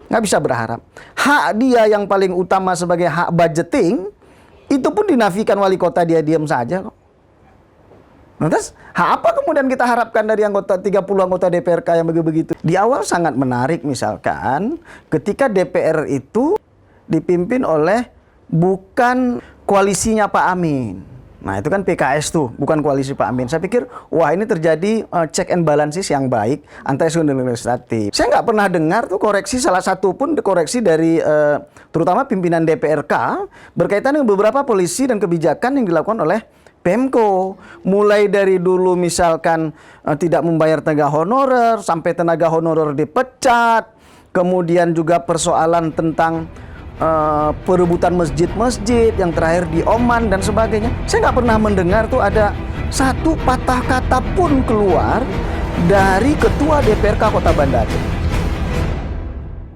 Nggak bisa berharap. Hak dia yang paling utama sebagai hak budgeting, itu pun dinafikan wali kota, dia diam saja kok. Lantas, hak apa kemudian kita harapkan dari anggota 30 anggota DPRK yang begitu? Di awal sangat menarik misalkan ketika DPR itu dipimpin oleh bukan koalisinya Pak Amin. Nah, itu kan PKS tuh, bukan koalisi Pak Amin. Saya pikir, wah ini terjadi check and balances yang baik antara eksekutif dan legislatif. Saya nggak pernah dengar tuh koreksi, salah satu pun koreksi dari terutama pimpinan DPRK berkaitan dengan beberapa polisi dan kebijakan yang dilakukan oleh Pemko. Mulai dari dulu misalkan tidak membayar tenaga honorer, sampai tenaga honorer dipecat. Kemudian juga persoalan tentang perebutan masjid-masjid, yang terakhir di Oman dan sebagainya. Saya nggak pernah mendengar tuh ada satu patah kata pun keluar dari Ketua DPRK Kota Bandar Aceh.